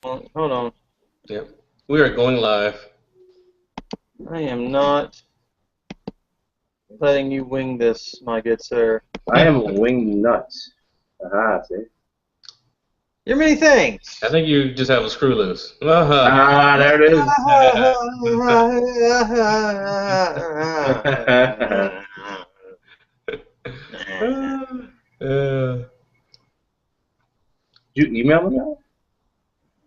Hold on. Yep. We are going live. I am not letting you wing this, my good sir. I am a winged nut. Aha, see? You're many things. I think you just have a screw loose. Uh-huh. Ah, there it is. Did you email me that?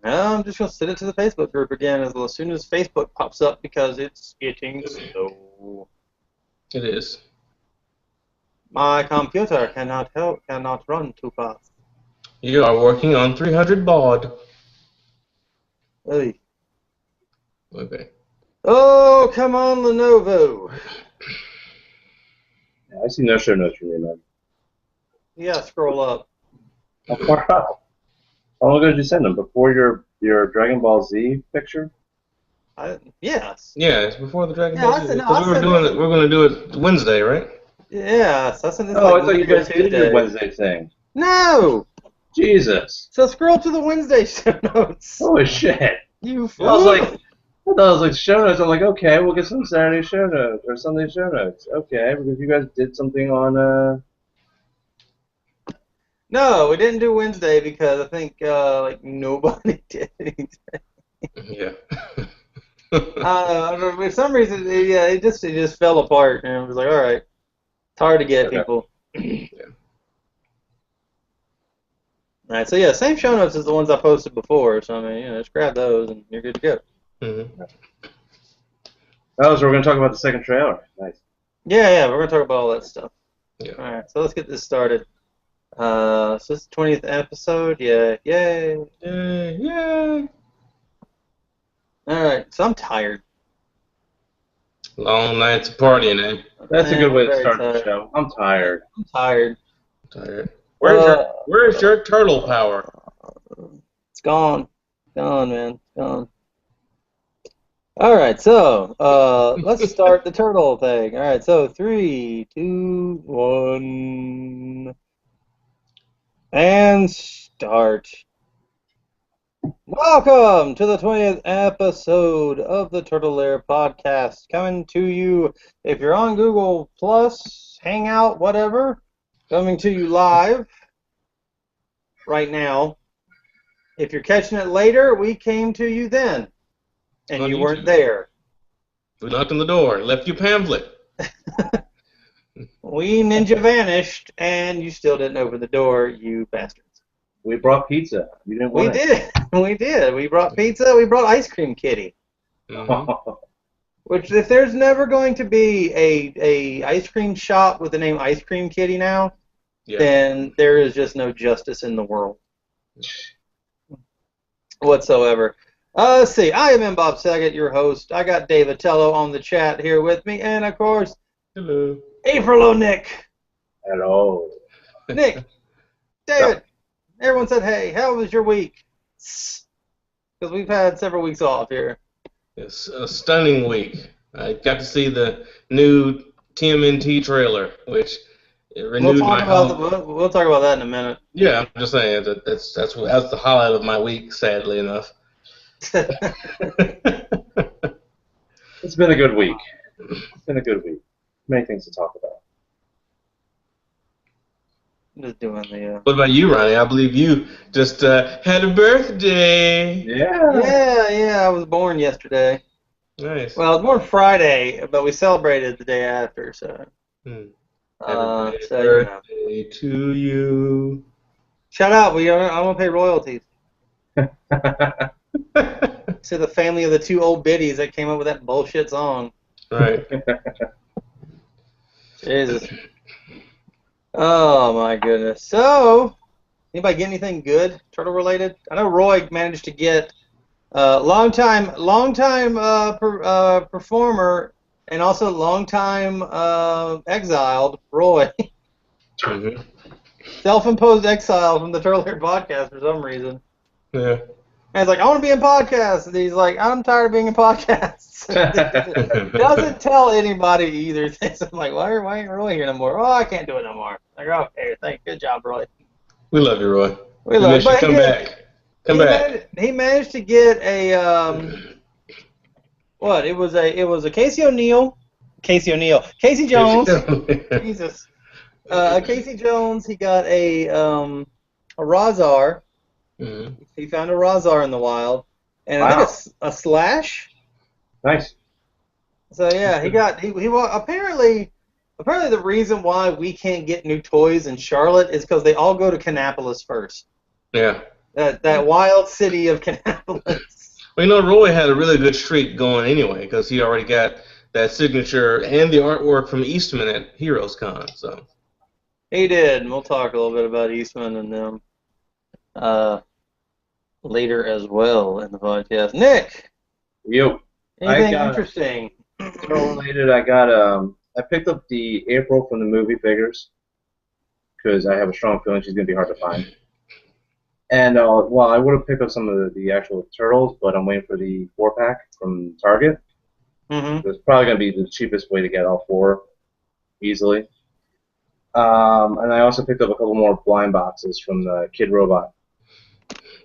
No, I'm just going to send it to the Facebook group again as soon as Facebook pops up because it's getting slow. It is. My computer cannot run too fast. You are working on 300 baud. Hey. Okay. Oh, come on, Lenovo. I see no show notes from you, man. Yeah, scroll up. How far up? How long ago did you send them? Before your Dragon Ball Z picture? Yes. Yeah, it's before the Dragon Yeah, Ball I Z. said- no, Because I said- we're going to do it Wednesday, right? Yes, I sent this Oh, like I thought you Monday or guys did Tuesday. your Wednesday thing. No! Jesus. So scroll to the Wednesday show notes. Holy shit. You I fool. thought it was like show notes. I'm like, okay, we'll get some Saturday show notes or Sunday show notes. Okay, because you guys did something on No, we didn't do Wednesday because I think like nobody did anything. Yeah. For some reason, it just fell apart, and it was like, all right, it's hard to get Okay. people. Yeah. All right, so yeah, same show notes as the ones I posted before. So I mean, just grab those and you're good to go. Mm-hmm. Oh, so we're going to talk about the second trailer. Nice. Yeah, we're gonna talk about all that stuff. Yeah. All right, so let's get this started. So this is the 20th episode. Yeah, yay! Yay, yay. All right, so I'm tired. Long nights of partying, eh? That's a good way to Very start the tired. show. I'm tired. I'm tired. Tired. Where's your turtle power? It's gone. Gone, man. Gone. All right, so let's start the turtle thing. All right, so 3, 2, 1, and start. Welcome to the 20th episode of the Turtle Lair podcast, coming to you if you're on Google Plus, Hangout, whatever, coming to you live right now. If you're catching it later, we came to you then, and On you YouTube. weren't there. We knocked on the door, left you a pamphlet. We ninja vanished, and you still didn't open the door, you bastards. We brought pizza. You didn't We want it. did. We did. We brought pizza. We brought Ice Cream Kitty. Mm-hmm. Which, if there's never going to be a ice cream shop with the name Ice Cream Kitty now, Yeah. then there is just no justice in the world whatsoever. Let's see. I am M. Bob Saget, your host. I got Dave Atello on the chat here with me, and of course, Hello. April O'Nick. Hello. Nick, David, everyone said, hey, how was your week? Because we've had several weeks off here. It's a stunning week. I got to see the new TMNT trailer, which it renewed my hope. We'll talk about that in a minute. Yeah, I'm just saying that's the highlight of my week, sadly enough. It's been a good week. It's been a good week. Many things to talk about. I'm just doing the. What about you, Ronnie? I believe you just had a birthday. Yeah. Yeah, I was born yesterday. Nice. Well, I was born Friday, but we celebrated the day after, so. Happy So, you know. birthday to you. Shout out, I want to pay royalties to the family of the two old biddies that came up with that bullshit song. Right. Jesus. Oh my goodness. So, anybody get anything good turtle related? I know Roy managed to get longtime performer and also longtime exiled Roy. Mm-hmm. Self-imposed exile from the Turtle Hair podcast for some reason. Yeah. And he's like, I want to be in podcasts. And he's like, I'm tired of being in podcasts. Doesn't tell anybody either. So I'm like, why ain't Roy here no more? Oh, I can't do it no more. Like, okay, thanks. Good job, Roy. We love you, Roy. We love miss you. but Come back. Come back. He managed to get a what? It was a Casey Jones. Jesus. Casey Jones. He got a Razar. Mhm. He found a Razar in the wild, and I Wow. think a Slash. Nice. So yeah, apparently the reason why we can't get new toys in Charlotte is because they all go to Kannapolis first. Yeah. That wild city of Kannapolis. Well, you know, Roy had a really good streak going anyway because he already got that signature and the artwork from Eastman at Heroes Con. So He did, and we'll talk a little bit about Eastman and them later as well in the podcast. Nick, Yo. anything interesting? Related, I picked up the April from the movie figures because I have a strong feeling she's gonna be hard to find. And well, I would have picked up some of the actual turtles, but I'm waiting for the 4-pack from Target. Mm-hmm. It's probably gonna be the cheapest way to get all 4 easily. And I also picked up a couple more blind boxes from the Kid Robot.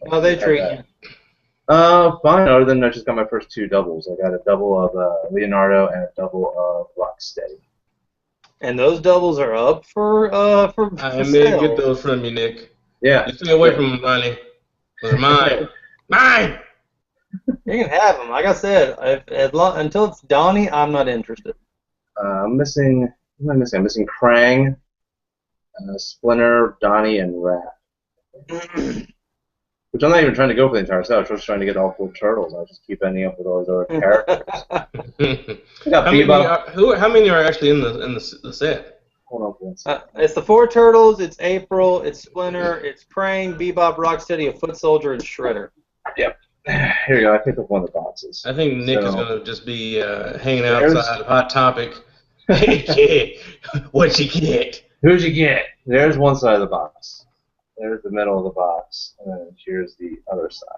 How they treat you? Fine. Other than I just got my first 2 doubles. I got a double of Leonardo and a double of Rocksteady. And those doubles are up for I may sale. get those from you, Nick. Yeah. You stay away from them, Ronnie. Those are mine. Mine! You can have them. Like I said, until it's Donnie, I'm not interested. I'm missing. What am I missing? I'm missing Krang, Splinter, Donnie, and Rat. Which I'm not even trying to go for the entire set. I was just trying to get all 4 turtles. I just keep ending up with all these other characters. I got Bebop. How many are actually in the set? Hold on for 1 second. It's the 4 turtles. It's April. It's Splinter. It's Krang, Bebop, Rocksteady, a Foot Soldier, and Shredder. Yep. Here you go. I picked up one of the boxes. I think Nick is going to just be hanging outside of Hot Topic. Hey, kid, what'd you get? Who'd you get? There's one side of the box. There's the middle of the box. And then here's the other side.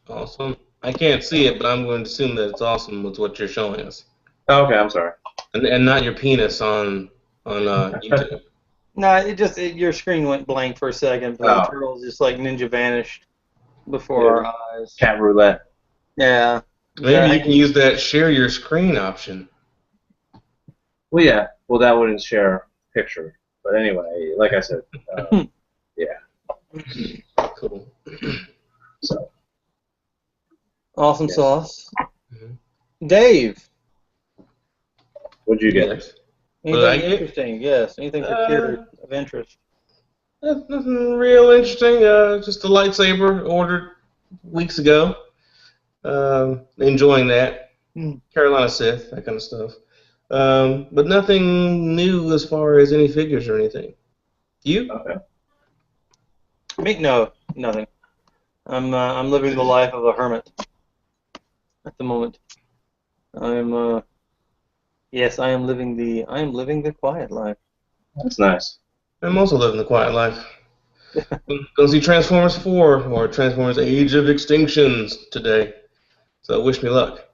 Awesome. I can't see it, but I'm going to assume that it's awesome with what you're showing us. Oh, okay, I'm sorry. And not your penis on YouTube. No, your screen went blank for a second. The turtles just like ninja vanished before our eyes. Cat roulette. Yeah. Maybe you can use that share your screen option. Well, yeah. Well, that wouldn't share picture. But anyway, like I said, yeah. Cool. So. Awesome sauce. Mm-hmm. Dave. What'd you get? Yes. Anything interesting? Yes. Anything procured of interest? Nothing real interesting. Just a lightsaber ordered weeks ago. Enjoying that. Carolina Sith, that kind of stuff. But nothing new as far as any figures or anything. You? Okay. No, nothing. I'm living the life of a hermit at the moment. Yes, I am living the quiet life. That's nice. I'm also living the quiet life. Gonna see Transformers 4 or Transformers Age of Extinctions today. So wish me luck.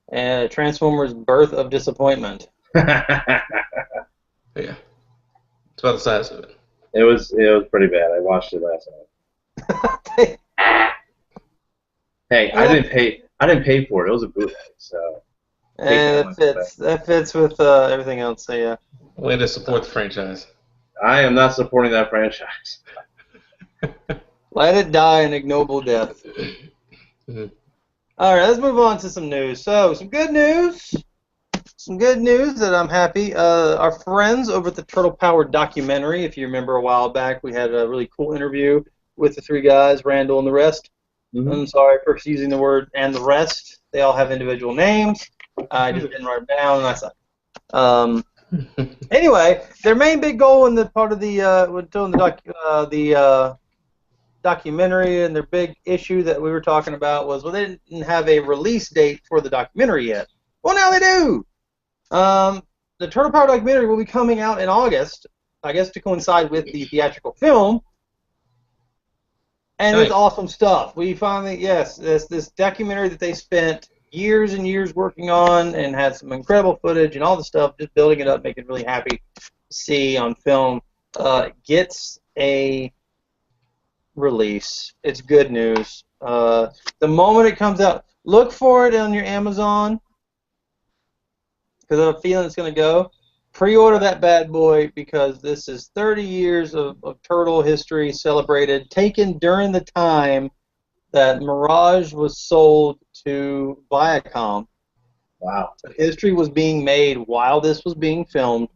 And Transformers Birth of Disappointment. Yeah. It's about the size of it. It was pretty bad. I watched it last night. Hey, I didn't pay for it. It was a bootleg, so. That fits with everything else. So yeah. Way to support the franchise. I am not supporting that franchise. Let it die an ignoble death. Mm-hmm. All right, let's move on to some news. So, some good news. Some good news that I'm happy. Our friends over at the Turtle Power documentary, if you remember a while back, we had a really cool interview with the 3 guys, Randall and the rest. Mm-hmm. I'm sorry for using the word "and the rest." They all have individual names. I just didn't write them down, and I suck. Anyway, their main big goal in the part of the documentary and their big issue that we were talking about was, well, they didn't have a release date for the documentary yet. Well, now they do. The Turtle Power documentary will be coming out in August, I guess to coincide with the theatrical film. And It's awesome stuff. We finally, this documentary that they spent years and years working on and had some incredible footage and all the stuff, just building it up, making it really happy to see on film, gets a release. It's good news. The moment it comes out, look for it on your Amazon because I have a feeling it's going to go. Pre-order that bad boy because this is 30 years of Turtle history celebrated, taken during the time that Mirage was sold to Viacom. Wow. So history was being made while this was being filmed.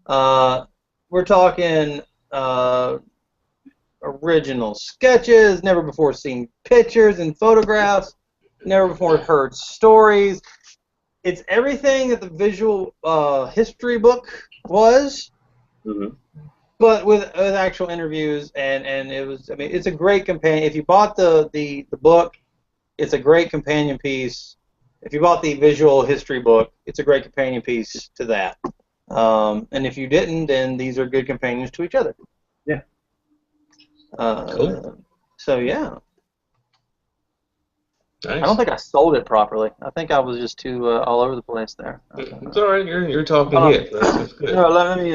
We're talking original sketches, never before seen pictures and photographs, never before heard stories. It's everything that the visual history book was, but with actual interviews, and it was. I mean, it's a great companion. If you bought the book, it's a great companion piece. If you bought the visual history book, it's a great companion piece to that. And if you didn't, then these are good companions to each other. Yeah. Cool. So yeah. Nice. I don't think I sold it properly. I think I was just too all over the place there. It's all right. You're talking hit. That's good. No, let me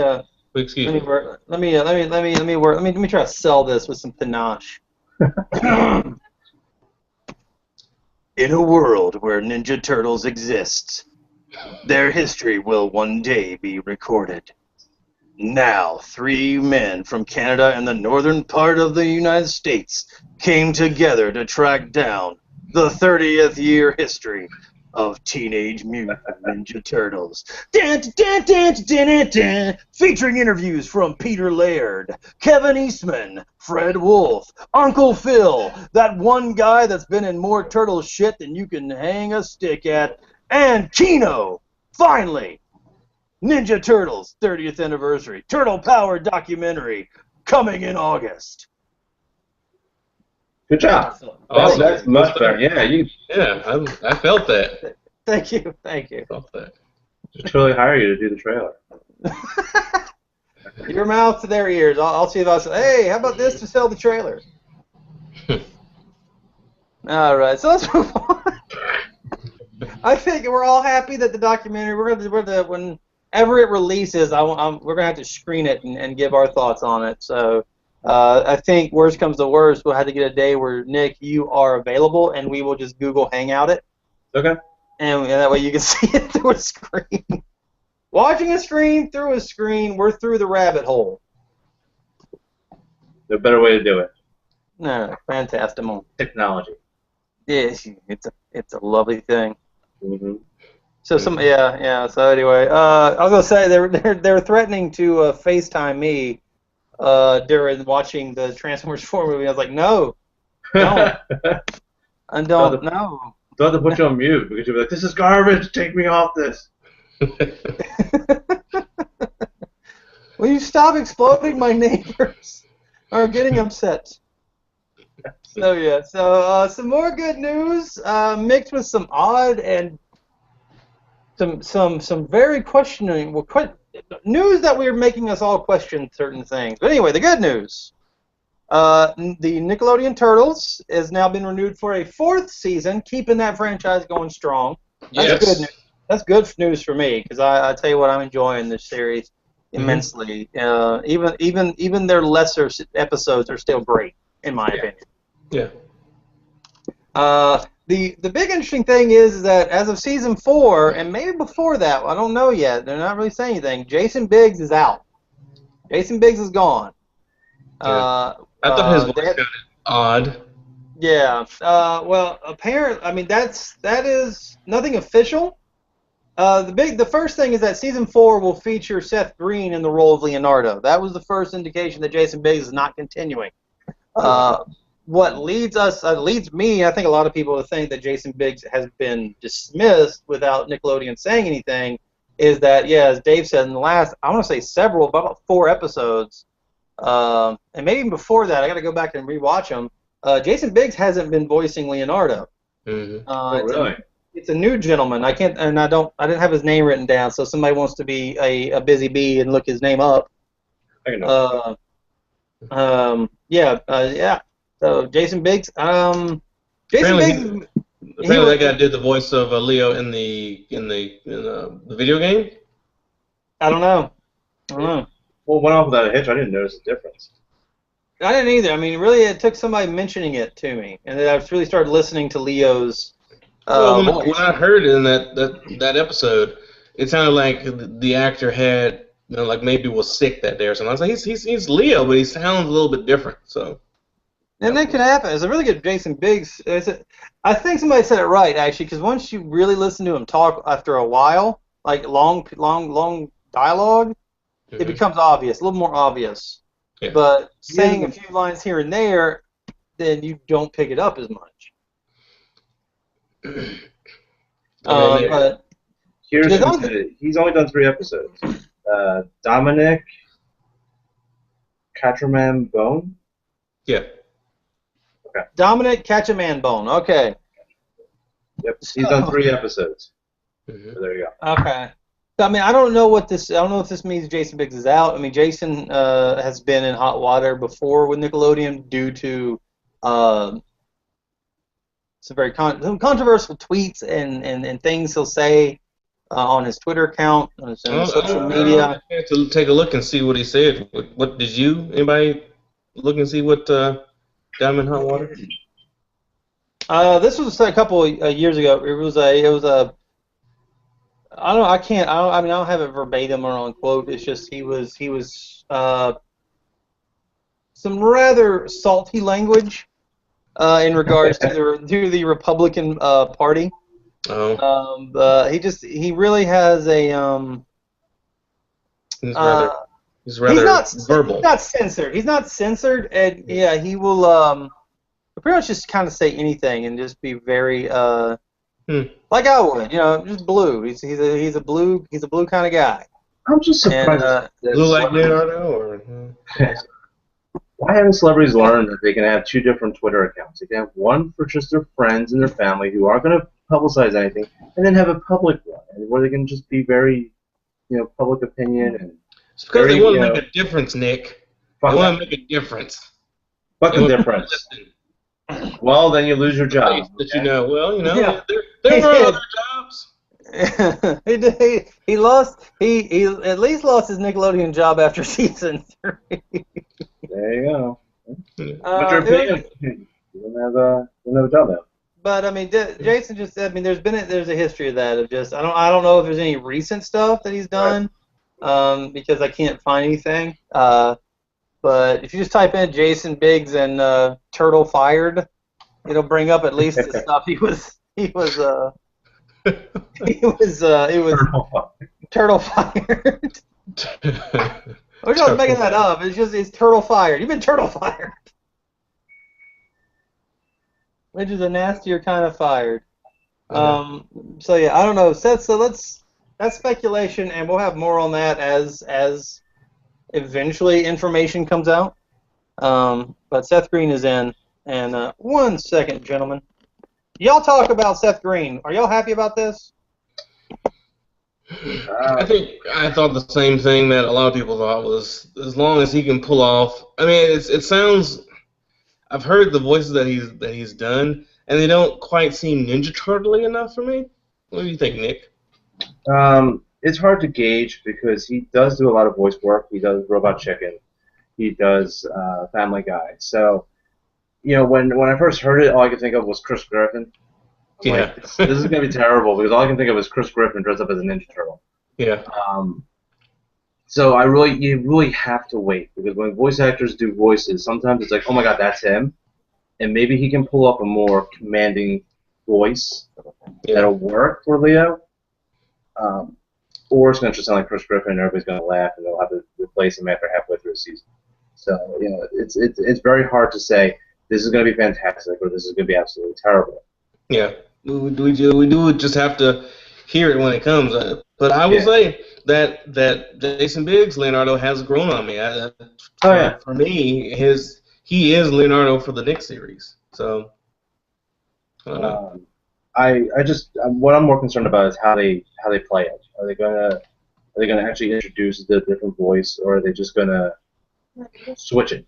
Excuse me. let me try to sell this with some panache. In a world where Ninja Turtles exist, their history will one day be recorded. Now, 3 men from Canada and the northern part of the United States came together to track down the 30th year history of Teenage Mutant Ninja Turtles. Featuring interviews from Peter Laird, Kevin Eastman, Fred Wolf, Uncle Phil, that one guy that's been in more Turtle shit than you can hang a stick at, and Kino. Finally, Ninja Turtles 30th Anniversary Turtle Power documentary coming in August. Good job. Awesome. That's much better. Yeah, I felt that. Thank you. I felt that. should totally hire you to do the trailer. Your mouth to their ears. I'll see if I'll say, hey, how about this to sell the trailer? All right, so let's move on. I think we're all happy that the documentary, whenever it releases, we're gonna have to screen it and give our thoughts on it. So I think worst comes to worst, we'll have to get a day where Nick, you are available, and we will just Google Hangout it. Okay. And that way you can see it through a screen. Watching a screen through a screen, we're through the rabbit hole. There's a better way to do it. No, fantastic. Technology. Yes, it's a lovely thing. Mm-hmm. So So anyway, I was gonna say they're threatening to FaceTime me during watching the Transformers 4 movie. I was like, no, don't, I don't know. They'll have to put you on mute because you'll be like, this is garbage. Take me off this. Will you stop exploding? My neighbors are getting upset. So yeah, some more good news mixed with some odd and some very questioning news that we're making us all question certain things. But anyway, the good news. The Nickelodeon Turtles has now been renewed for a 4th season, keeping that franchise going strong. That's good news. That's good news for me because I tell you what, I'm enjoying this series immensely. Even their lesser episodes are still great, in my opinion. Yeah. The big interesting thing is that as of season 4, and maybe before that, I don't know yet. They're not really saying anything. Jason Biggs is out. Jason Biggs is gone. Yeah. I thought his voice sounded odd. Yeah. Well, apparently, I mean that is nothing official. The first thing is that season 4 will feature Seth Green in the role of Leonardo. That was the first indication that Jason Biggs is not continuing. What leads me, I think a lot of people think that Jason Biggs has been dismissed without Nickelodeon saying anything, is that, yeah, as Dave said, in the last, I want to say about 4 episodes, and maybe even before that, I got to go back and rewatch them, Jason Biggs hasn't been voicing Leonardo. Oh, really? It's a new gentleman. I didn't have his name written down, so somebody wants to be a busy bee and look his name up. I know. Yeah. So Jason Biggs. Apparently that guy did the voice of Leo in the video game. I don't know. Well, went off without a hitch. I didn't notice the difference. I didn't either. I mean, really, it took somebody mentioning it to me, and then I really started listening to Leo's Well, when voice. I heard it in that episode, it sounded like the actor had, like maybe was sick that day or something. I was like, he's Leo, but he sounds a little bit different. So, And that can happen. It's a really good Jason Biggs. I think somebody said it right, actually, because once you really listen to him talk after a while, like long dialogue, it becomes obvious, a little more obvious. Yeah. But saying a few lines here and there, then you don't pick it up as much. But here's he's only done 3 episodes. Dominic Catraman Bone. Yeah. Okay. Dominic Catch-a-Man-Bone. Okay. Yep. He's done 3 episodes. Mm-hmm. So there you go. Okay. I mean, I don't know if this means Jason Biggs is out. I mean, Jason has been in hot water before with Nickelodeon due to some very controversial tweets and things he'll say on his Twitter account, on his social media. I have to take a look and see what he said. What did anybody look and see what Diamond Hot Water? This was a couple of years ago. It was a I don't have it verbatim or on quote. It's just he was some rather salty language in regards to the Republican Party. Oh. He really has a he's rather verbal. He's not censored. He's not censored, and yeah, he will pretty much just kind of say anything and just be very like I would, just blue. He's a blue kind of guy. I'm just surprised. Blue like Leonardo, or why haven't celebrities learned that they can have 2 different Twitter accounts? They can have one for just their friends and their family who aren't going to publicize anything, and then have a public one where they can just be very, public opinion and. It's because they want to make a difference, Nick. They want to make a difference. Fucking difference. Well, then you lose your job. Yeah. There are other jobs. he at least lost his Nickelodeon job after season 3. There you go. What's your opinion? You don't have a job now. But I mean, Jason there's a history of that of just I don't know if there's any recent stuff that he's done, because I can't find anything. But if you just type in Jason Biggs and Turtle fired, it'll bring up at least the stuff he was Turtle fired. We're just making that up. It's Turtle fired. You've been Turtle fired. Which is a nastier kind of fired. So yeah, I don't know. So that's speculation, and we'll have more on that as eventually information comes out. But Seth Green is in. And 1 second, gentlemen. Y'all talk about Seth Green. Are y'all happy about this? I thought the same thing that a lot of people thought was, as long as he can pull off. I mean, it sounds. I've heard the voices that he's done, and they don't quite seem Ninja Turtle-y enough for me. What do you think, Nick? It's hard to gauge because he does do a lot of voice work. He does Robot Chicken. He does Family Guy. So, when I first heard it, all I could think of was Chris Griffin. Yeah. This is going to be terrible because all I can think of is Chris Griffin dressed up as a Ninja Turtle. Yeah. So you really have to wait because when voice actors do voices, sometimes it's like, oh my God, that's him, and maybe he can pull up a more commanding voice that'll work for Leo. Or it's going to just sound like Chris Griffin, and everybody's going to laugh, and they'll have to replace him after halfway through the season. So it's very hard to say this is going to be fantastic or this is going to be absolutely terrible. Yeah, we do just have to hear it when it comes. But I will say that Jason Biggs, Leonardo, has grown on me. For me, he is Leonardo for the Nick series. So I don't know. What I'm more concerned about is how they play it. Are they gonna actually introduce the different voice, or are they just gonna switch it?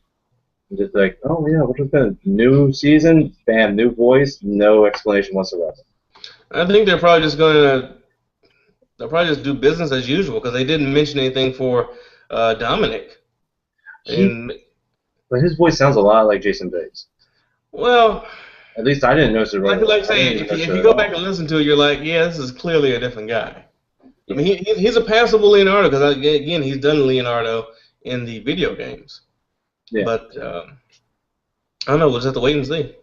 And just like, oh yeah, we're just gonna new season, bam, new voice, no explanation whatsoever. I think they'll probably just do business as usual because they didn't mention anything for Dominic. But his voice sounds a lot like Jason Biggs. Well, at least I didn't notice it right away. Like saying, if you go back and listen to it, you're like, yeah, this is clearly a different guy. Yeah. I mean, he's a passable Leonardo because, again, he's done Leonardo in the video games. Yeah. But I don't know. We'll just have to wait and see.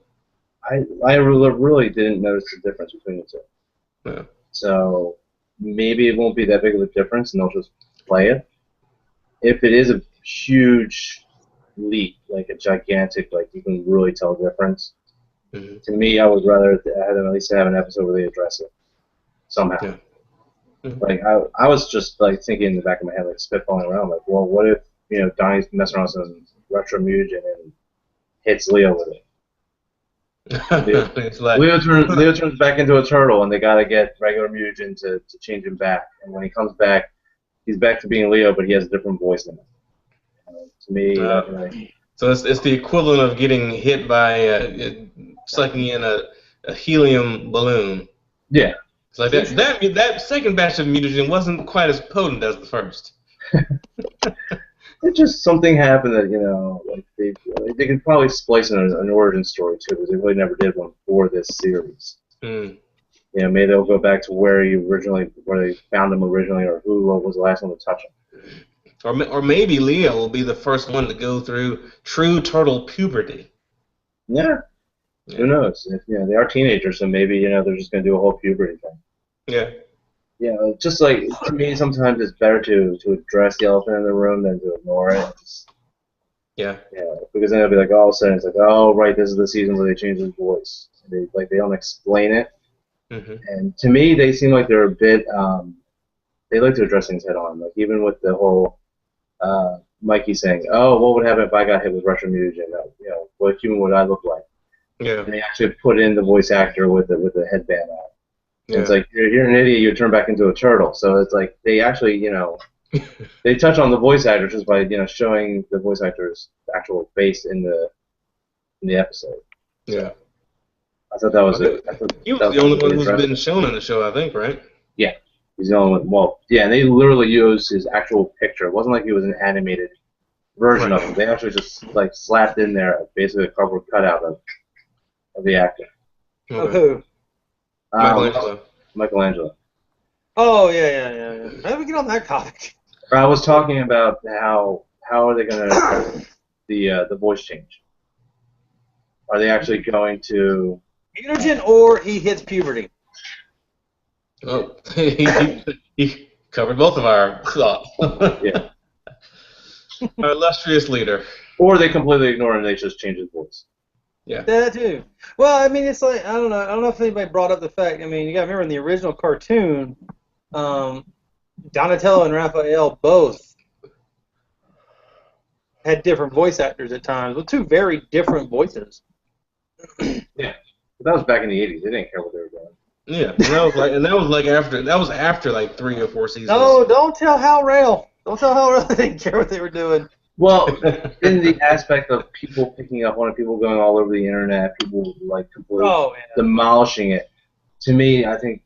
I really didn't notice the difference between the two. Yeah. So maybe it won't be that big of a difference, and they'll just play it. If it is a huge leap, like a gigantic, like you can really tell the difference. Mm-hmm. To me, I would rather have them at least have an episode where they address it somehow. Yeah. Mm-hmm. Like I was just like thinking in the back of my head, like spitballing around, like, well, what if Donnie's messing around with some retro mutagen and hits Leo with it? Leo turns back into a turtle, and they gotta get regular mutagen to change him back. And when he comes back, he's back to being Leo, but he has a different voice now. To me, so it's the equivalent of getting hit by sucking in a helium balloon. Yeah. It's like that second batch of mutagen wasn't quite as potent as the first. It just something happened that like they could probably splice in an origin story too, because they really never did one for this series. Mm. Maybe they'll go back to where they found him originally, or who was the last one to touch him. Or maybe Leo will be the first one to go through true turtle puberty. Yeah. Who knows? They are teenagers, so maybe they're just going to do a whole puberty thing. Yeah. Yeah, just like to me, sometimes it's better to address the elephant in the room than to ignore it. Yeah. Because then it'll be like all of a sudden it's like, oh right, this is the season where they change his voice. And they don't explain it. Mm-hmm. And to me, they seem like they're a bit. They like to address things head on. Like even with the whole Mikey saying, "Oh, what would happen if I got hit with retro mutagen? What human would I look like?" Yeah. And they actually put in the voice actor with the headband on. Yeah. It's like you're an idiot. You turn back into a turtle. So it's like they actually, they touch on the voice actor just by showing the voice actor's actual face in the episode. Yeah. I thought that was he was the only one who's been shown in the show, I think, right? Yeah. He's the only one. Well, yeah, and they literally used his actual picture. It wasn't like he was an animated version of him. They actually just like slapped in there basically a cardboard cutout of the actor. Of who? Michelangelo. Oh yeah. How do we get on that topic? I was talking about how are they going to the voice change? Are they actually going to mutagen, or he hits puberty? Oh, he covered both of our thoughts. Yeah. Our illustrious leader. Or they completely ignore him and they just change his voice. Yeah. That too. Well, I mean, it's like I don't know if anybody brought up the fact. I mean, you got to remember in the original cartoon, Donatello and Raphael both had different voice actors at times with two very different voices. Yeah, but that was back in the '80s. They didn't care what they were doing. Yeah, and that was after like 3 or 4 seasons. No, don't tell Hal Rail. Don't tell Hal Rail they didn't care what they were doing. Well, in the aspect of people picking up on it, people going all over the internet, people like completely demolishing it. To me, I think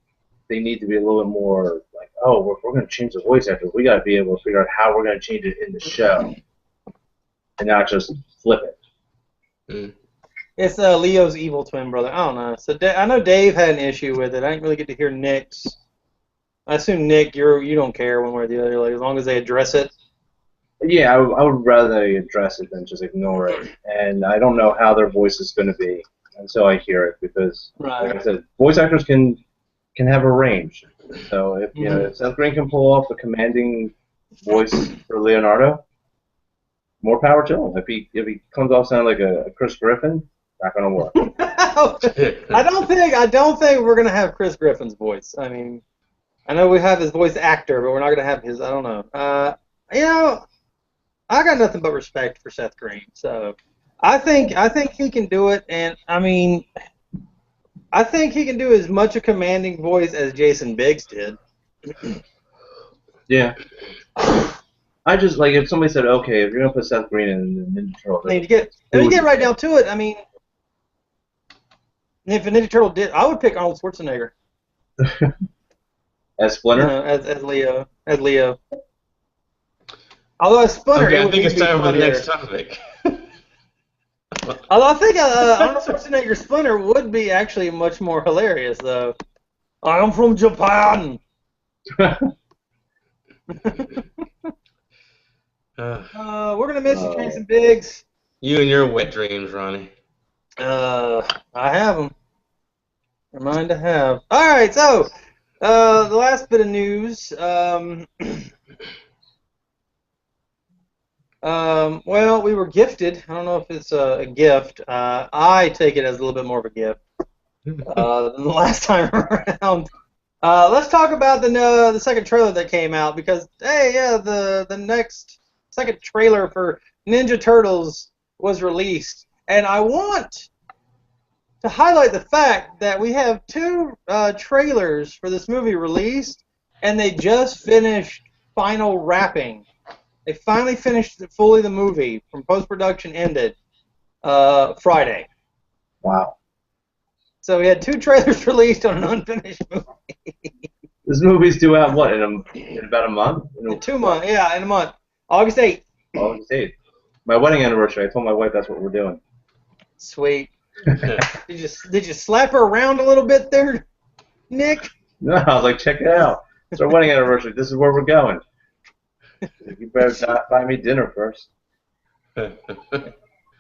they need to be a little bit more like, oh, we're going to change the voice actor. We got to be able to figure out how we're going to change it in the show, and not just flip it. Mm. It's Leo's evil twin brother. I don't know. So I know Dave had an issue with it. I didn't really get to hear Nick's. I assume Nick, you don't care one way or the other, like as long as they address it. Yeah, I would rather they address it than just ignore it. And I don't know how their voice is going to be until I hear it, because, like I said, voice actors can have a range. So if Seth Green can pull off a commanding voice for Leonardo, more power to him. If he comes off sounding like a Chris Griffin, not going to work. I don't think we're going to have Chris Griffin's voice. I mean, I know we have his voice actor, but we're not going to have his. I don't know. I got nothing but respect for Seth Green, so I think he can do it, and I mean, I think he can do as much a commanding voice as Jason Biggs did. Yeah. I just like if somebody said, okay, if you're gonna put Seth Green in the Ninja Turtle, I mean, to get right down to it, I mean, if a Ninja Turtle did, I would pick Arnold Schwarzenegger as Splinter, as Leo. Although as Splinter, okay, I think it's time for the next topic. Although I think Arnold Schwarzenegger Splinter would be actually much more hilarious, though. I'm from Japan. We're gonna miss you, Jason Biggs. You and your wet dreams, Ronnie. I have them. Remind to have. All right, so the last bit of news. Well, we were gifted. I don't know if it's a gift. I take it as a little bit more of a gift than the last time around. Let's talk about the second trailer that came out because hey, yeah, the next second trailer for Ninja Turtles was released, and I want to highlight the fact that we have two trailers for this movie released, and they just finished final wrapping. They finally finished fully the movie from post-production ended Friday. Wow. So we had two trailers released on an unfinished movie. This movie's due out, what, in about a month? In 2 months, yeah, in a month. August 8th. August 8th. My wedding anniversary. I told my wife that's what we're doing. Sweet. Did you slap her around a little bit there, Nick? No, I was like, check it out. It's our wedding anniversary. This is where we're going. You better buy me dinner first. And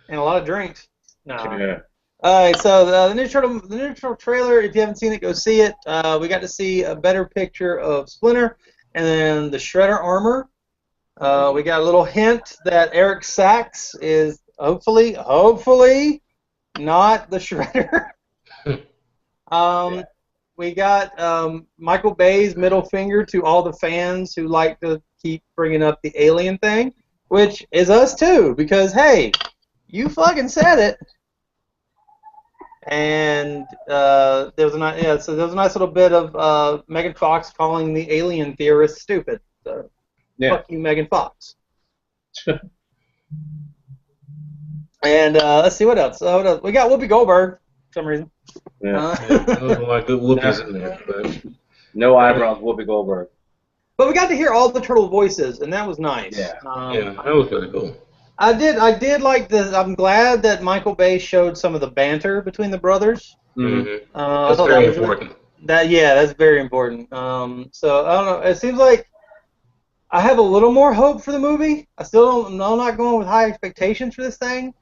a lot of drinks. No. Yeah. All right, so the Ninja Turtle trailer, if you haven't seen it, go see it. We got to see a better picture of Splinter and then the Shredder armor. We got a little hint that Eric Sachs is hopefully not the Shredder. We got Michael Bay's middle finger to all the fans who like to keep bringing up the alien thing, which is us too, because hey, you fucking said it. And there was a nice little bit of Megan Fox calling the alien theorists stupid. So, fuck you, Megan Fox. And let's see what else. We got Whoopi Goldberg for some reason. Yeah. Like good Whoopi's in there, but no eyebrows, Whoopi Goldberg. But we got to hear all the turtle voices, and that was nice. Yeah, that was really cool. I did like this. I'm glad that Michael Bay showed some of the banter between the brothers. Mm-hmm. That's very important. That's very important. So I don't know. It seems like I have a little more hope for the movie. I'm not going with high expectations for this thing.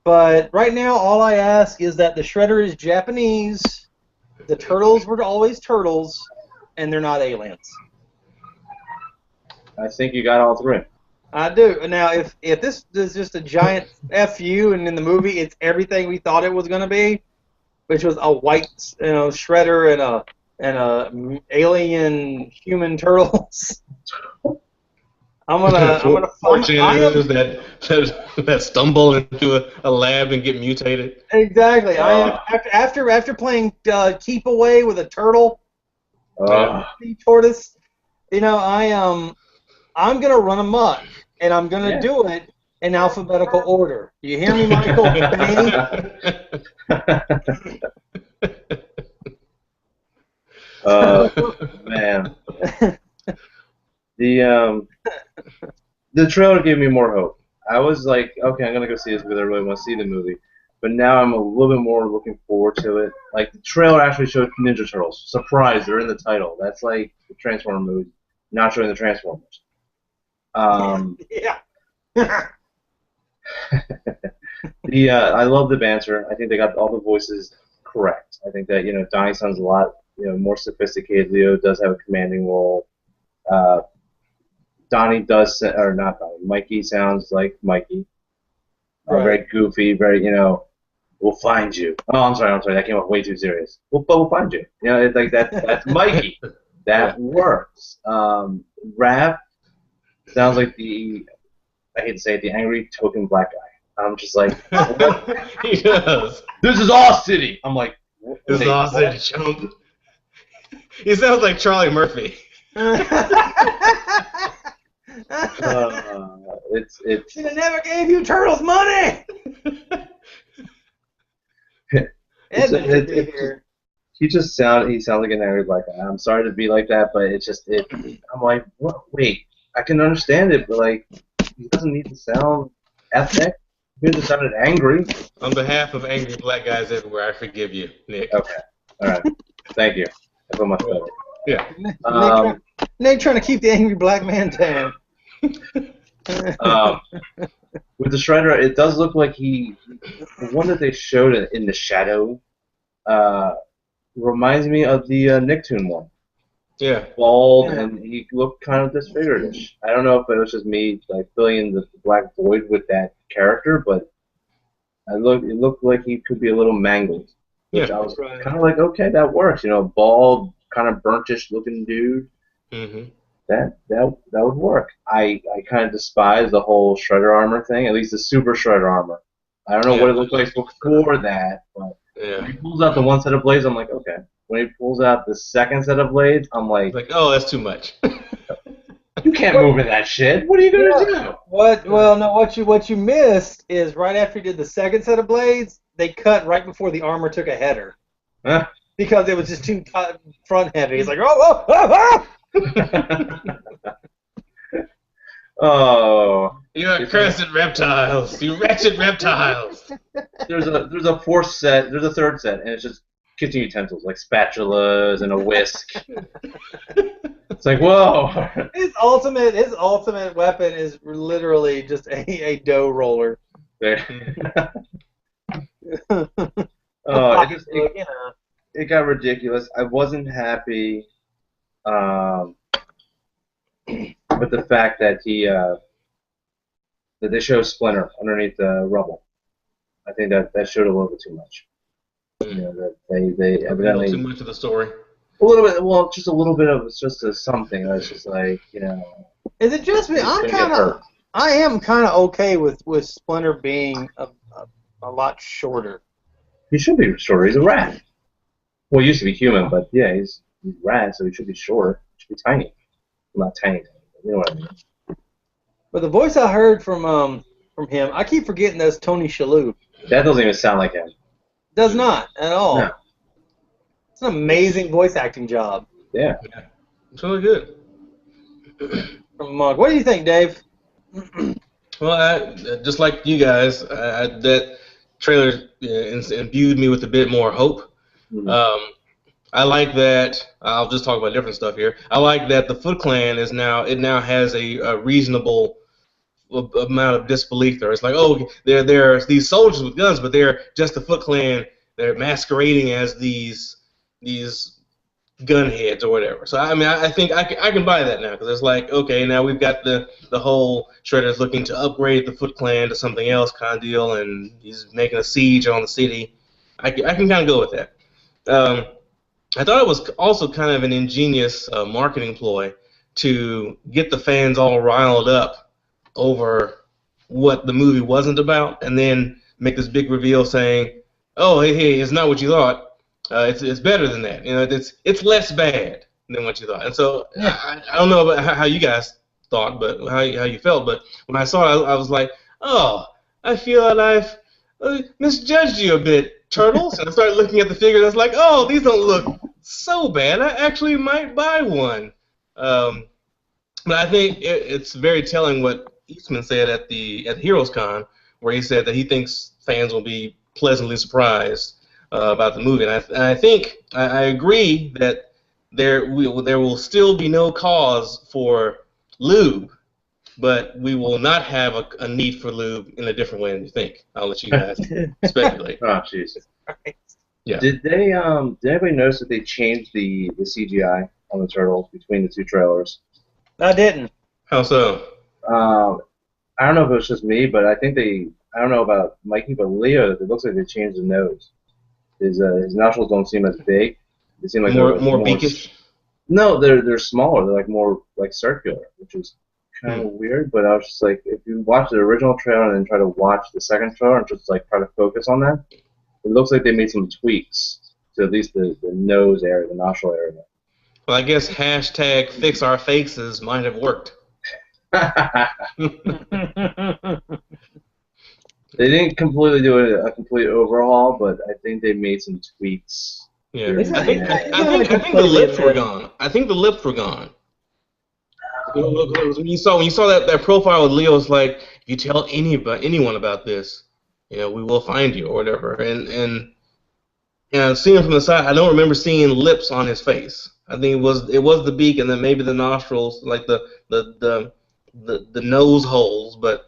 But right now, all I ask is that the Shredder is Japanese, the turtles were always turtles, and they're not aliens. I think you got all three. I do. Now, if this is just a giant FU, and in the movie it's everything we thought it was going to be, which was a white, Shredder and a alien human turtles. I'm gonna Fortunes that stumble into a lab and get mutated. Exactly. After playing keep away with a turtle, tortoise. I'm gonna run amok, and I'm gonna do it in alphabetical order. You hear me, Michael? Man. The trailer gave me more hope. I was like, okay, I'm gonna go see this because I really want to see the movie. But now I'm a little bit more looking forward to it. Like the trailer actually showed Ninja Turtles. Surprise! They're in the title. That's like the Transformer movie, not showing the Transformers. Yeah. I love the banter. I think they got all the voices correct. I think that Donnie sounds a lot more sophisticated. Leo does have a commanding role. Donnie does, or not Donnie. Mikey sounds like Mikey. Very goofy. Very we'll find you. Oh, I'm sorry. That came off way too serious. We'll find you. It's like that. That's Mikey. That works. Raph sounds like I hate to say it, the angry token black guy. I'm just like, he does. This is our city. I'm like, this is our city, chump. He sounds like Charlie Murphy. It's should have never gave you turtles money. He sounds like an angry black guy. I'm sorry to be like that, but I'm like, what? Wait, I can understand it, but like, he doesn't need to sound ethnic. You just sounded angry. On behalf of angry black guys everywhere, I forgive you, Nick. Okay. All right. Thank you. I feel much better. Yeah. Nick trying to keep the angry black man down. With the Shredder, it does look like the one that they showed in the shadow reminds me of the Nicktoon one. Yeah. Bald, and he looked kind of disfigured-ish. I don't know if it was just me like filling in the black void with that character, but it looked like he could be a little mangled. Which I was kind of like, okay, that works. You know, bald, kind of burnt-ish looking dude. Mm-hmm. That would work. I kind of despise the whole Shredder armor thing, at least the Super Shredder armor. I don't know what it looked like before that, but when he pulls out the one set of blades, I'm like, okay. When he pulls out the second set of blades, I'm like, oh, that's too much. You can't move in that shit. What are you gonna do? What you missed is right after he did the second set of blades, they cut right before the armor took a header. Huh? Because it was just too front heavy. He's like, oh. Oh. You accursed reptiles. You wretched reptiles. There's a fourth set. There's a third set, and it's just kitchen utensils like spatulas and a whisk. It's like, whoa. His ultimate weapon is literally just a dough roller. It got ridiculous. I wasn't happy with the fact that that they show Splinter underneath the rubble. I think that showed a little bit too much. You know, that they evidently too much of the story. A little bit. Well, just a little bit of just something that's just like, you know. Is it just me? I am kind of okay with Splinter being a lot shorter. He should be shorter. He's a rat. Well, he used to be human, but yeah, he's a rat, so he should be shorter. He should be tiny. Well, not tiny, but you know what I mean. But the voice I heard from him, I keep forgetting that's Tony Shalhoub. That doesn't even sound like him. Does not at all. No. It's an amazing voice acting job. Yeah. It's really good. From Monk. What do you think, Dave? Well, just like you guys, that trailer imbued me with a bit more hope. Mm-hmm. I like that. I'll just talk about different stuff here. I like that the Foot Clan now has a reasonable amount of disbelief there. It's like, oh, there's these soldiers with guns, but they're just the Foot Clan. They're masquerading as these gunheads or whatever. So I mean, I think I can buy that now, because it's like, okay, now we've got the whole Shredder's looking to upgrade the Foot Clan to something else kind of deal, and he's making a siege on the city. I can kind of go with that. I thought it was also kind of an ingenious marketing ploy to get the fans all riled up over what the movie wasn't about, and then make this big reveal saying, "Oh, hey, it's not what you thought. It's better than that. You know, it's less bad than what you thought." And so I don't know about how you guys thought, but how you felt. But when I saw it, I was like, "Oh, I feel like I've misjudged you a bit, Turtles." And I started looking at the figures. I was like, "Oh, these don't look so bad. I actually might buy one." But I think it's very telling what Eastman said at Heroes Con, where he said that he thinks fans will be pleasantly surprised about the movie. And I think I agree that there will still be no cause for lube, but we will not have a need for lube in a different way than you think. I'll let you guys speculate. Oh, Jesus. Yeah. Did anybody notice that they changed the CGI on the Turtles between the two trailers? I didn't. How so? I don't know if it was just me, but I think I don't know about Mikey, but Leo, it looks like they changed the nose. His nostrils don't seem as big. They seem like more beakish. No, they're smaller. They're like more like circular, which is kind of weird. But I was just like, if you watch the original trailer and then try to watch the second trailer and just like try to focus on that, it looks like they made some tweaks to at least the nose area, the nostril area. Well, I guess hashtag fix our faces might have worked. They didn't completely do a complete overhaul, but I think they made some tweaks. Yeah, I think the lips were gone. I think the lips were gone. When you saw that profile with Leo, it's like, if you tell anyone about this, we will find you or whatever. And seeing from the side, I don't remember seeing lips on his face. I think it was the beak and then maybe the nostrils, like the nose holes, but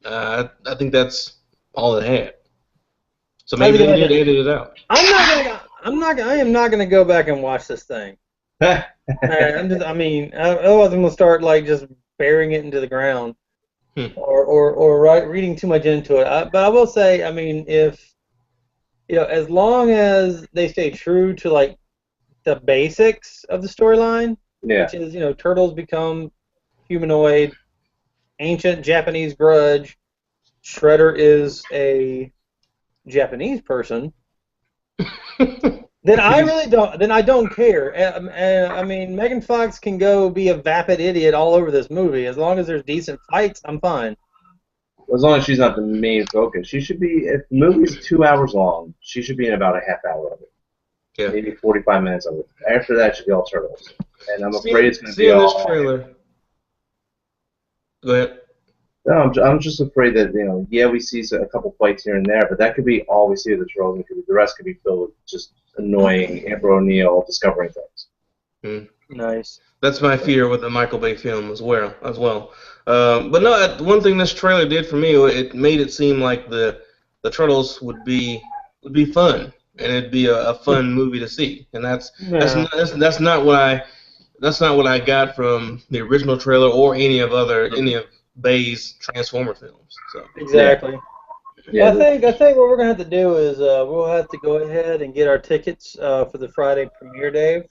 I think that's all it had. So That's a maybe good they idea. did edit it out. I am not gonna go back and watch this thing. Otherwise I'm gonna start like just burying it into the ground, or reading too much into it. But I will say, I mean, if as long as they stay true to like the basics of the storyline, Yeah. which is turtles become humanoid, ancient Japanese grudge, Shredder is a Japanese person. Then I really don't. Then I don't care. I mean, Megan Fox can go be a vapid idiot all over this movie. As long as there's decent fights, I'm fine. As long as she's not the main focus. She should be, if the movie's 2 hours long, she should be in about a half hour of it. Yeah. Maybe 45 minutes of it. After that, it should be all turtles. And I'm afraid it's going to be seeing this all... trailer. Go ahead. No, I'm just afraid that, we see a couple fights here and there, but that could be all we see of the turtles, and the rest could be filled with just annoying Amber O'Neil discovering things. Nice. That's my fear with the Michael Bay film as well. But no, one thing this trailer did for me, it made it seem like the Turtles would be fun, and it'd be a fun movie to see. And that's not what I got from the original trailer or any of Bay's Transformer films. So exactly. Yeah. Well, I think what we're gonna have to do is we'll have to go ahead and get our tickets for the Friday premiere, Dave.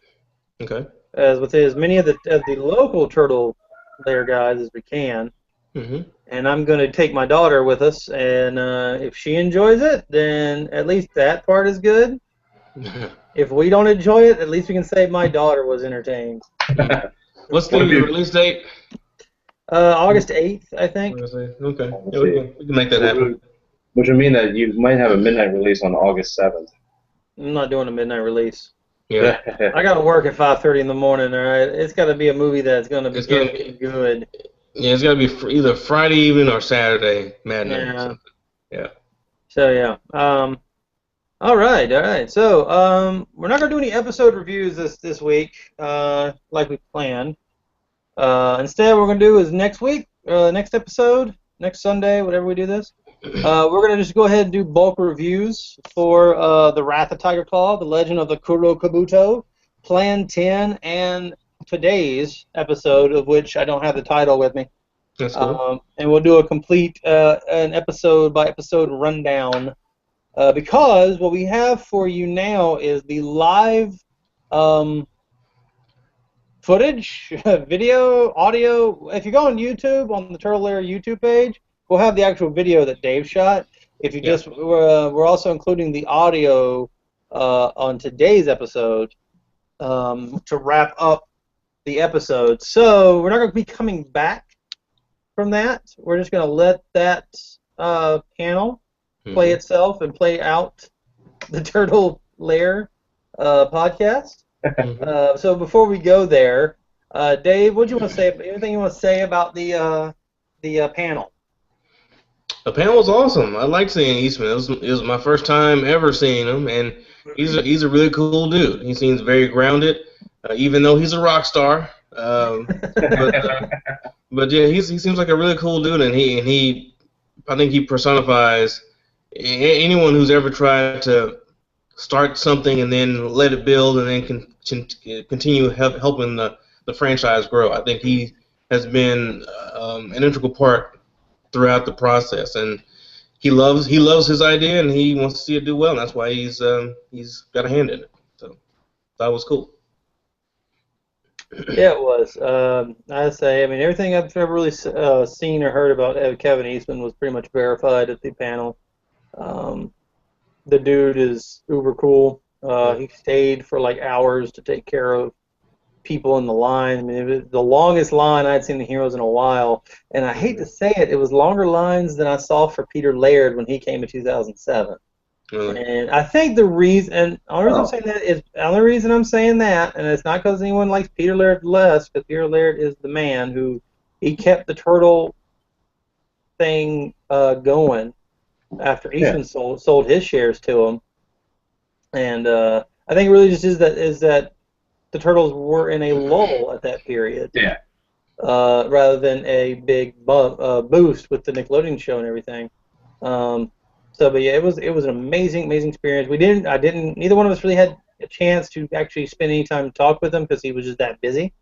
Okay. With as many of the local Turtle Lair guys as we can. Mm-hmm. And I'm going to take my daughter with us, and if she enjoys it, then at least that part is good. If we don't enjoy it, at least we can say my daughter was entertained. What's the release date? August 8th, I think. Okay. Yeah, we can make that happen. Which would mean that you might have a midnight release on August 7th. I'm not doing a midnight release. Yeah. I got to work at 5:30 in the morning, all right? It's got to be a movie that's going to be good. Yeah, it's got to be either Friday evening or Saturday matinee. Yeah. Yeah. So, yeah. All right. So, we're not going to do any episode reviews this week like we planned. Instead, what we're going to do is next week, next episode, next Sunday, whatever we do this, we're going to just go ahead and do bulk reviews for The Wrath of Tiger Claw, The Legend of the Kuro Kabuto, Plan 10, and today's episode, of which I don't have the title with me. That's cool. And we'll do a complete an episode-by-episode rundown because what we have for you now is the live footage, video, audio. If you go on YouTube, on the Turtle Lair YouTube page, we'll have the actual video that Dave shot. If you we're also including the audio on today's episode to wrap up the episode. So we're not going to be coming back from that. We're just going to let that panel play itself and play out the Turtle Lair podcast. So before we go there, Dave, what do you want to say? Anything you want to say about the panel? The panel was awesome. I liked seeing Eastman. It was my first time ever seeing him, and he's a really cool dude. He seems very grounded, even though he's a rock star. But yeah, he seems like a really cool dude, and he I think he personifies anyone who's ever tried to start something and then let it build and then continue helping the franchise grow. I think he has been an integral part throughout the process, and he loves his idea and he wants to see it do well, and that's why he's got a hand in it. So that was cool. Yeah, it was. I'd say, I mean, everything I've ever really seen or heard about Kevin Eastman was pretty much verified at the panel. The dude is uber cool. He stayed for like hours to take care of people in the line. I mean, it was the longest line I'd seen the Heroes in a while, and I hate to say it, it was longer lines than I saw for Peter Laird when he came in 2007. Really? And I think the reason, and the only reason I'm saying that, and it's not because anyone likes Peter Laird less, because Peter Laird is the man he kept the turtle thing going after Eastman sold his shares to him. And I think it really just is that the Turtles were in a lull at that period. Yeah. Rather than a big boost with the Nickelodeon show and everything. But yeah, it was an amazing experience. Neither one of us really had a chance to actually spend any time to talk with him because he was just that busy.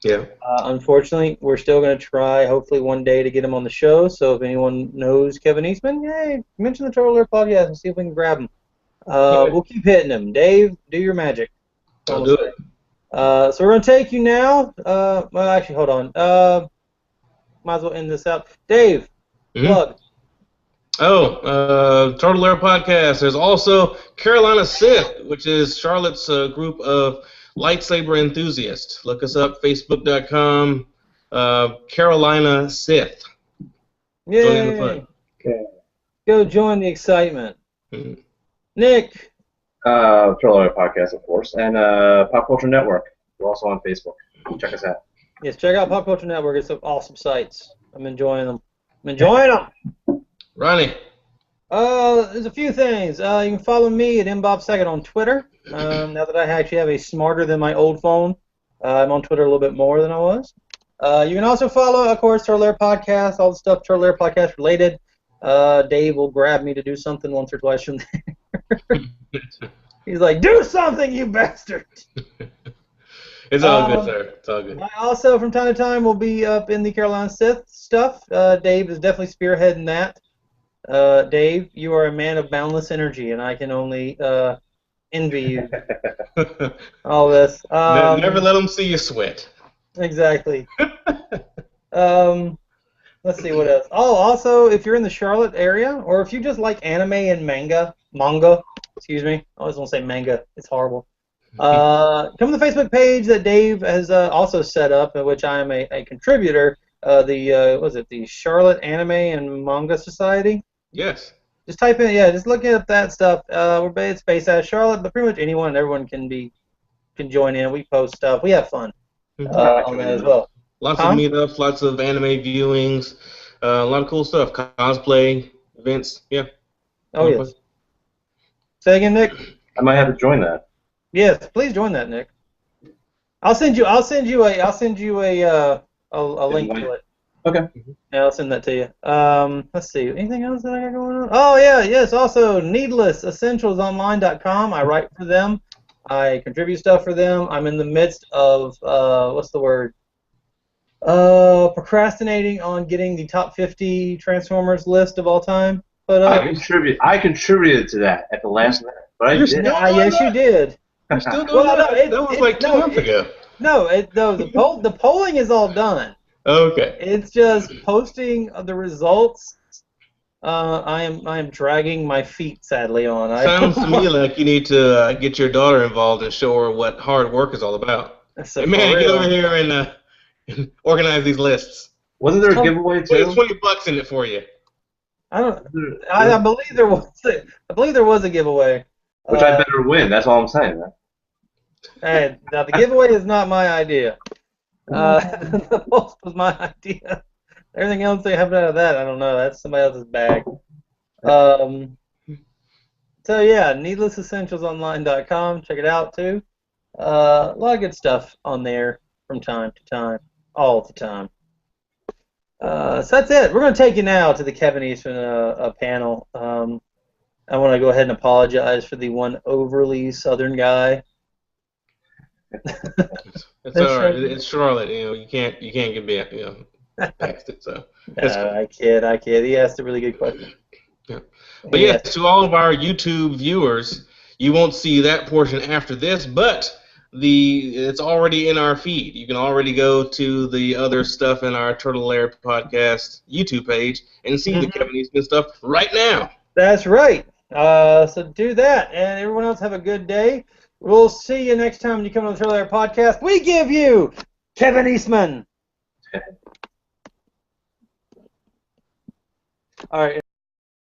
Yeah. Unfortunately, we're still going to try, hopefully one day, to get him on the show. So if anyone knows Kevin Eastman, hey, mention the Turtle Alert podcast and see if we can grab him. We'll keep hitting him. Dave, do your magic. I'll do it. So we're going to take you now. Well, actually, hold on. Might as well end this out. Dave, plug. Turtle Lair podcast. There's also Carolina Sith, which is Charlotte's group of lightsaber enthusiasts. Look us up, facebook.com, Carolina Sith. Yay! Join in the fun. Okay. Go join the excitement. Mm-hmm. Nick. Turtle Lair podcast, of course, and Pop Culture Network. We're also on Facebook. Check us out. Yes, check out Pop Culture Network. It's some awesome sites. I'm enjoying them. Ronnie. There's a few things. You can follow me at MBobSecond on Twitter. Now that I actually have a smarter than my old phone, I'm on Twitter a little bit more than I was. You can also follow, of course, Turtle Lair Podcast, all the stuff Turtle Lair Podcast related. Dave will grab me to do something once or twice from there. He's like, do something, you bastard! It's all good, sir. It's all good. I also, from time to time, will be up in the Carolina Sith stuff. Dave is definitely spearheading that. Dave, you are a man of boundless energy, and I can only envy you. All this. Never let them see you sweat. Exactly. Let's see what else. Oh, also, if you're in the Charlotte area, or if you just like anime and manga, excuse me. I always want to say manga. It's horrible. Come to the Facebook page that Dave has also set up, in which I am a contributor. The Charlotte Anime and Manga Society? Yes. Just type in, just look up that stuff. It's based out of Charlotte, but pretty much anyone and everyone can join in. We post stuff. We have fun on that as well. Lots of meetups, lots of anime viewings, a lot of cool stuff. Cosplay events, yeah. Oh yes. Say again, Nick. I might have to join that. Yes, please join that, Nick. I'll send you a link to it. Okay. Yeah, I'll send that to you. Let's see. Anything else that I got going on? Oh yeah, yes. Also, needlessessentialsonline.com. I write for them. I contribute stuff for them. I'm in the midst of procrastinating on getting the top 50 Transformers list of all time. But I contributed to that at the last minute, but I did. Yes, you did. You're still doing that? That was like 2 months ago. No, the polling is all done. Okay. It's just posting of the results. I am dragging my feet sadly on. Sounds to me like you need to get your daughter involved and show her what hard work is all about. So man, get over here and organize these lists. Wasn't there a giveaway too? There's $20 in it for you. I believe there was. I believe there was a giveaway. Which I better win. That's all I'm saying, man. Hey, now the giveaway is not my idea. The post was my idea. Everything else they have out of that, I don't know. That's somebody else's bag. So yeah, needlessessentialsonline.com. Check it out too. A lot of good stuff on there from time to time, all the time. So that's it. We're going to take you now to the Kevin Eastman panel. I want to go ahead and apologize for the one overly Southern guy. It's all right. It's Charlotte. You can't get past it. So. I kid. He asked a really good question. Yeah. But yes, to all of our YouTube viewers, you won't see that portion after this, but it's already in our feed. You can already go to the other stuff in our Turtle Lair podcast YouTube page and see the Kevin Eastman stuff right now. That's right. So do that, and everyone else have a good day. We'll see you next time when you come on the Turtle Lair podcast. We give you Kevin Eastman. All right.